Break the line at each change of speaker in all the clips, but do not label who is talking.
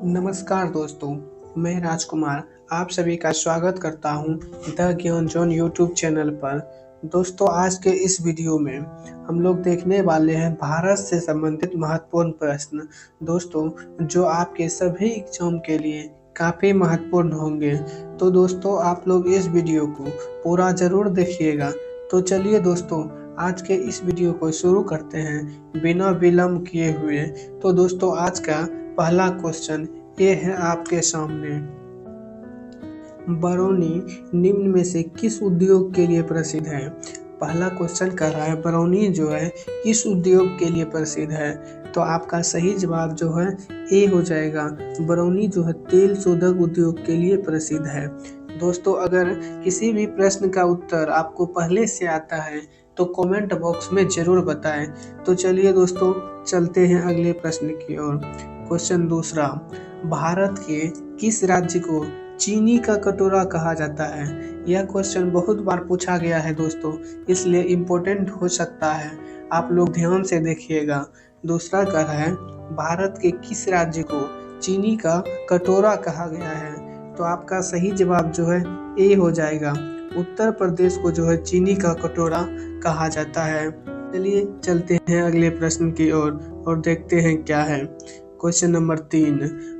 नमस्कार दोस्तों, मैं राजकुमार आप सभी का स्वागत करता हूं द ज्ञान जोन यूट्यूब चैनल पर। दोस्तों, आज के इस वीडियो में हम लोग देखने वाले हैं भारत से संबंधित महत्वपूर्ण प्रश्न। दोस्तों, जो आपके सभी एग्जाम के लिए काफ़ी महत्वपूर्ण होंगे। तो दोस्तों, आप लोग इस वीडियो को पूरा ज़रूर देखिएगा। तो चलिए दोस्तों, आज के इस वीडियो को शुरू करते हैं बिना विलम्ब किए हुए। तो दोस्तों, आज का पहला क्वेश्चन ये है आपके सामने। बरौनी निम्न में से किस उद्योग के लिए प्रसिद्ध है? पहला क्वेश्चन कर रहा है बरौनी जो है किस उद्योग के लिए प्रसिद्ध है। तो आपका सही जवाब जो है ए हो जाएगा। बरौनी जो है तेल शोधक उद्योग के लिए प्रसिद्ध है। दोस्तों, अगर किसी भी प्रश्न का उत्तर आपको पहले से आता है तो कमेंट बॉक्स में जरूर बताएं। तो चलिए दोस्तों, चलते हैं अगले प्रश्न की ओर। क्वेश्चन दूसरा, भारत के किस राज्य को चीनी का कटोरा कहा जाता है? यह क्वेश्चन बहुत बार पूछा गया है दोस्तों, इसलिए इम्पोर्टेंट हो सकता है। आप लोग ध्यान से देखिएगा। दूसरा कह है भारत के किस राज्य को चीनी का कटोरा कहा गया है? तो आपका सही जवाब जो है ए हो जाएगा। उत्तर प्रदेश को जो है चीनी का कटोरा कहा जाता है। चलिए चलते हैं अगले प्रश्न की ओर और देखते हैं क्या है। क्वेश्चन नंबर 3,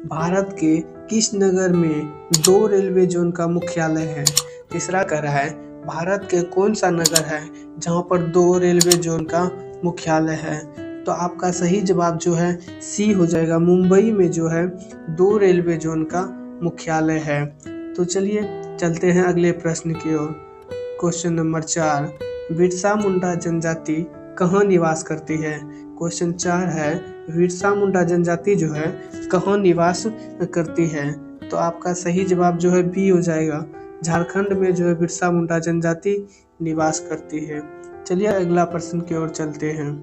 भारत के किस नगर में 2 रेलवे जोन का मुख्यालय है? तीसरा कह रहा है भारत के कौन सा नगर है जहां पर 2 रेलवे जोन का मुख्यालय है? तो आपका सही जवाब जो है सी हो जाएगा। मुंबई में जो है 2 रेलवे जोन का मुख्यालय है। तो चलिए चलते हैं अगले प्रश्न की ओर। क्वेश्चन नंबर 4, बिरसा मुंडा जनजाति कहाँ निवास करती है? क्वेश्चन 4 है बिरसा मुंडा जनजाति जो है कहाँ निवास करती है? तो आपका सही जवाब जो है बी हो जाएगा। झारखंड में जो है बिरसा मुंडा जनजाति निवास करती है। चलिए अगला प्रश्न की ओर चलते हैं।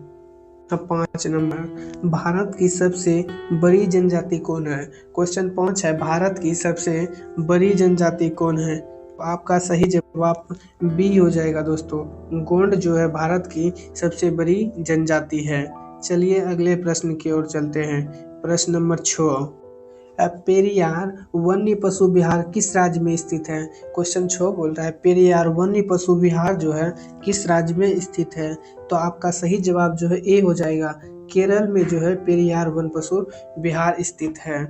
5 नंबर, भारत की सबसे बड़ी जनजाति कौन है? क्वेश्चन 5 है भारत की सबसे बड़ी जनजाति कौन है? तो आपका सही जवाब बी हो जाएगा दोस्तों। गोंड जो है भारत की सबसे बड़ी जनजाति है। चलिए अगले प्रश्न की ओर चलते हैं। प्रश्न नंबर 6, पेरियार वन्य पशु विहार किस राज्य में स्थित है? क्वेश्चन 6 बोल रहा है पेरियार वन्य पशु विहार जो है किस राज्य में स्थित है? तो आपका सही जवाब जो है ए हो जाएगा। केरल में जो है पेरियार वन पशु विहार स्थित है।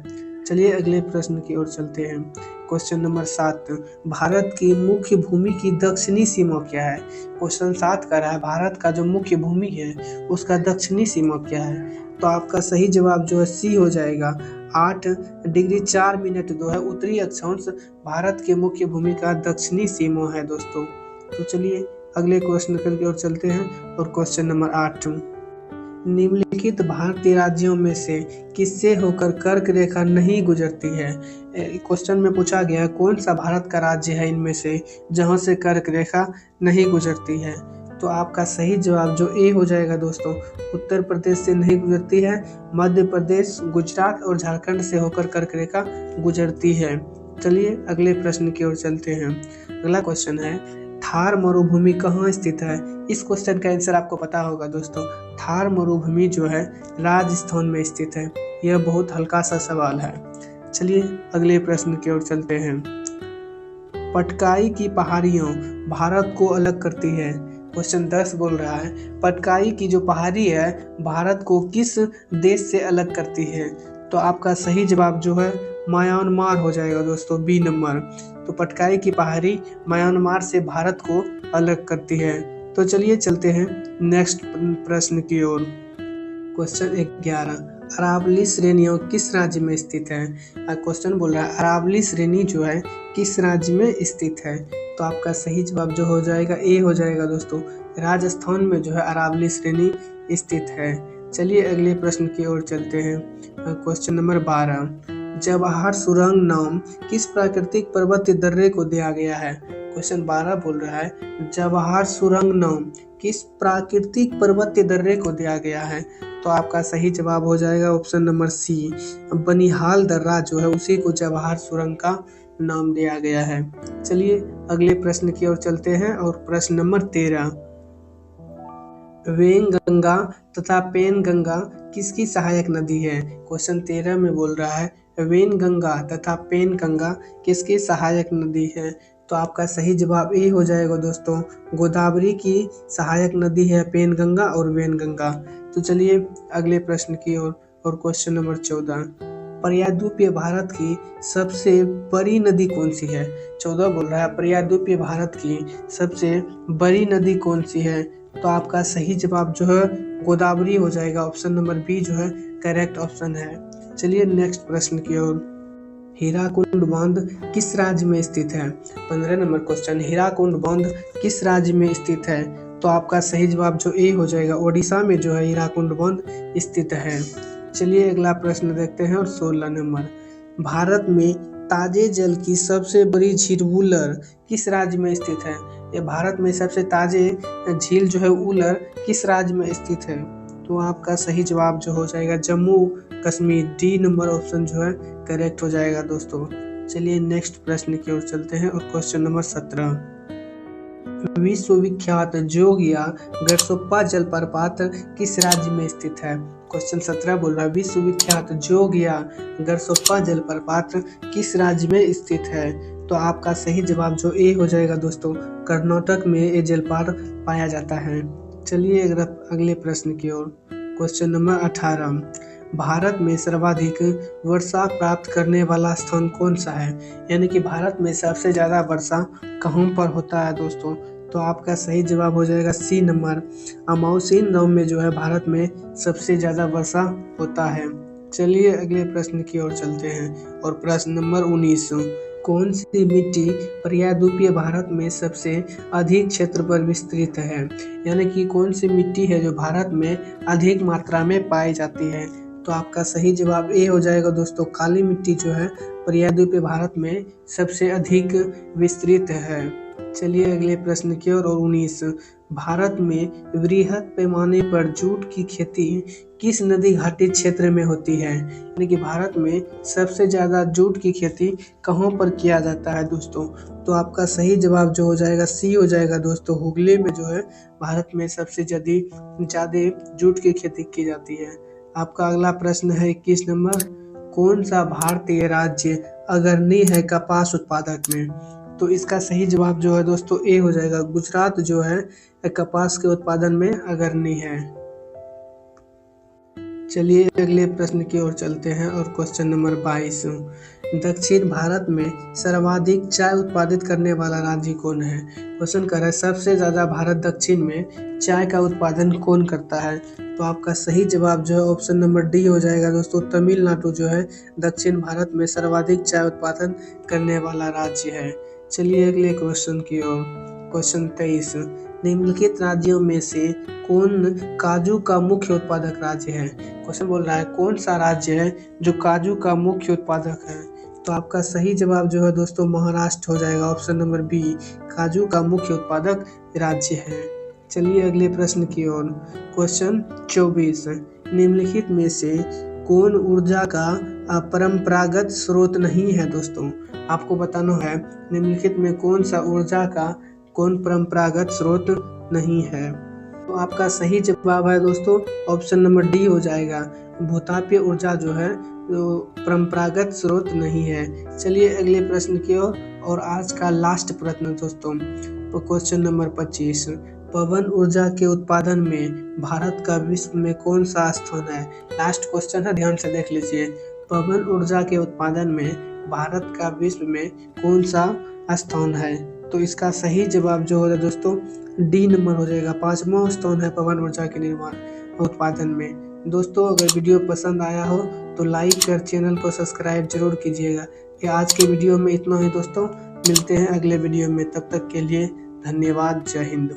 चलिए अगले प्रश्न की ओर चलते हैं। क्वेश्चन नंबर 7, भारत की मुख्य भूमि की दक्षिणी सीमा क्या है? क्वेश्चन 7 का रहा है भारत का जो मुख्य भूमि है उसका दक्षिणी सीमा क्या है? तो आपका सही जवाब जो है सी हो जाएगा। 8 डिग्री 4 मिनट जो है उत्तरी अक्षांश भारत के मुख्य भूमि का दक्षिणी सीमा है दोस्तों। तो चलिए अगले क्वेश्चन की ओर चलते हैं। और क्वेश्चन नंबर 8, निम्नलिखित भारतीय राज्यों में से किससे होकर कर्क रेखा नहीं गुजरती है? क्वेश्चन में पूछा गया कौन सा भारत का राज्य है इनमें से जहां से कर्क रेखा नहीं गुजरती है? तो आपका सही जवाब जो ए हो जाएगा दोस्तों। उत्तर प्रदेश से नहीं गुजरती है, मध्य प्रदेश, गुजरात और झारखंड से होकर कर्क रेखा गुजरती है। चलिए अगले प्रश्न की ओर चलते हैं। अगला क्वेश्चन है थार मरुभूमि कहाँ स्थित है? इस क्वेश्चन का आंसर आपको पता होगा दोस्तों। थार मरुभूमि जो है राजस्थान में स्थित है। यह बहुत हल्का सा सवाल है। चलिए अगले प्रश्न की ओर चलते हैं। पटकाई की पहाड़ियों भारत को अलग करती है? क्वेश्चन 10 बोल रहा है पटकाई की जो पहाड़ी है भारत को किस देश से अलग करती है? तो आपका सही जवाब जो है म्यांमार हो जाएगा दोस्तों, बी नंबर। तो पटकाई की पहाड़ी म्यांमार से भारत को अलग करती है। तो चलिए चलते हैं नेक्स्ट प्रश्न की ओर। क्वेश्चन 11, अरावली श्रेणियां किस राज्य में स्थित है? क्वेश्चन बोल रहा है अरावली श्रेणी जो है किस राज्य में स्थित है? तो आपका सही जवाब जो हो जाएगा ए हो जाएगा दोस्तों। राजस्थान में जो है अरावली श्रेणी स्थित है। चलिए अगले प्रश्न की ओर चलते हैं। क्वेश्चन नंबर 12, जवाहर सुरंग नाम किस प्राकृतिक पर्वतीय दर्रे को दिया गया है? क्वेश्चन 12 बोल रहा है जवाहर सुरंग नाम किस प्राकृतिक पर्वतीय दर्रे को दिया गया है? तो आपका सही जवाब हो जाएगा ऑप्शन नंबर सी, बनिहाल दर्रा जो है उसी को जवाहर सुरंग का नाम दिया गया है। चलिए अगले प्रश्न की ओर चलते हैं। और प्रश्न नंबर 13, वेंगंगा तथा पेनगंगा किसकी सहायक नदी है? क्वेश्चन 13 में बोल रहा है वेनगंगा तथा पेनगंगा किसकी सहायक नदी है? तो आपका सही जवाब ए हो जाएगा दोस्तों, गोदावरी की सहायक नदी है पेनगंगा और वेनगंगा। तो चलिए अगले प्रश्न की ओर और क्वेश्चन नंबर 14, प्रायद्वीपीय भारत की सबसे बड़ी नदी कौन सी है? 14 बोल रहा है प्रायद्वीपीय भारत की सबसे बड़ी नदी कौन सी है? तो आपका सही जवाब जो है गोदावरी हो जाएगा। ऑप्शन नंबर बी जो है करेक्ट ऑप्शन है। चलिए नेक्स्ट प्रश्न की ओर, हीराकुंड बांध किस राज्य में स्थित है? 15 नंबर क्वेश्चन, हीराकुंड बांध किस राज्य में स्थित है? तो आपका सही जवाब जो ए हो जाएगा, ओडिशा में जो है हीराकुंड बांध स्थित है। चलिए अगला प्रश्न देखते हैं और 16 नंबर, भारत में ताजे जल की सबसे बड़ी झील वुलर किस राज्य में स्थित है? ये भारत में सबसे ताजे झील जो है वुलर किस राज्य में स्थित है? तो आपका सही जवाब जो हो जाएगा Jammu Kashmir, D number option जो है करेक्ट हो जाएगा दोस्तों। चलिए नेक्स्ट प्रश्न की ओर चलते हैं और क्वेश्चन नंबर 17, विश्वविख्यात जोगिया गरसोप्पा जलप्रपात किस राज्य में स्थित है? क्वेश्चन 17 बोल रहा है विश्वविख्यात जोगिया गरसोप्पा जलप्रपात किस राज्य में स्थित है? तो आपका सही जवाब जो ए हो जाएगा दोस्तों, कर्नाटक में ये जलप्रपात पाया जाता है। चलिए अगले प्रश्न की ओर, क्वेश्चन नंबर 18, भारत में सर्वाधिक वर्षा प्राप्त करने वाला स्थान कौन सा है? यानी कि भारत में सबसे ज़्यादा वर्षा कहाँ पर होता है दोस्तों? तो आपका सही जवाब हो जाएगा सी नंबर, अमाउसीन गांव में जो है भारत में सबसे ज़्यादा वर्षा होता है। चलिए अगले प्रश्न की ओर चलते हैं और प्रश्न नंबर 19, कौन सी मिट्टी प्रायद्वीपीय भारत में सबसे अधिक क्षेत्र पर विस्तृत है? यानी कि कौन सी मिट्टी है जो भारत में अधिक मात्रा में पाई जाती है? तो आपका सही जवाब ए हो जाएगा दोस्तों, काली मिट्टी जो है प्रायद्वीपीय भारत में सबसे अधिक विस्तृत है। चलिए अगले प्रश्न की ओर और 19, भारत में वृहद पैमाने पर जूट की खेती किस नदी घाटी क्षेत्र में होती है? यानी कि भारत में सबसे ज़्यादा जूट की खेती कहाँ पर किया जाता है दोस्तों? तो आपका सही जवाब जो हो जाएगा सी हो जाएगा दोस्तों, हुगली में जो है भारत में सबसे ज़्यादा जूट की खेती की जाती है। आपका अगला प्रश्न है 21 नंबर, कौन सा भारतीय राज्य अग्रणी है कपास उत्पादक में? तो इसका सही जवाब जो है दोस्तों ए हो जाएगा, गुजरात जो है कपास के उत्पादन में अग्रणी है। चलिए अगले प्रश्न की ओर चलते हैं और क्वेश्चन नंबर 22, दक्षिण भारत में सर्वाधिक चाय उत्पादित करने वाला राज्य कौन है? क्वेश्चन कर रहा है सबसे ज़्यादा भारत दक्षिण में चाय का उत्पादन कौन करता है? तो आपका सही जवाब जो है ऑप्शन नंबर डी हो जाएगा दोस्तों, तमिलनाडु जो है दक्षिण भारत में सर्वाधिक चाय उत्पादन करने वाला राज्य है। चलिए अगले क्वेश्चन की ओर, क्वेश्चन 23, निम्नलिखित राज्यों में से कौन काजू का मुख्य उत्पादक राज्य है? क्वेश्चन बोल रहा है कौन सा राज्य है जो काजू का मुख्य उत्पादक है? तो आपका सही जवाब जो है दोस्तों महाराष्ट्र हो जाएगा, ऑप्शन नंबर बी, काजू का मुख्य उत्पादक राज्य है। चलिए अगले प्रश्न की ओर, क्वेश्चन 24, निम्नलिखित में से कौन ऊर्जा का परंपरागत स्रोत नहीं है दोस्तों? आपको बताना है निम्नलिखित में कौन सा ऊर्जा का कौन परंपरागत स्रोत नहीं है? तो आपका सही जवाब है दोस्तों ऑप्शन नंबर डी हो जाएगा, भूतापीय ऊर्जा जो है जो परंपरागत स्रोत नहीं है। चलिए अगले प्रश्न की ओर और आज का लास्ट प्रश्न दोस्तों, तो क्वेश्चन नंबर 25, पवन ऊर्जा के उत्पादन में भारत का विश्व में कौन सा स्थान है? लास्ट क्वेश्चन है, ध्यान से देख लीजिए, पवन ऊर्जा के उत्पादन में भारत का विश्व में कौन सा स्थान है? तो इसका सही जवाब जो होगा दोस्तों डी नंबर हो जाएगा, 5वां स्थान है पवन ऊर्जा के निर्माण उत्पादन में। दोस्तों अगर वीडियो पसंद आया हो तो लाइक कर चैनल को सब्सक्राइब जरूर कीजिएगा। ये आज के वीडियो में इतना ही दोस्तों, मिलते हैं अगले वीडियो में, तब तक के लिए धन्यवाद, जय हिंद।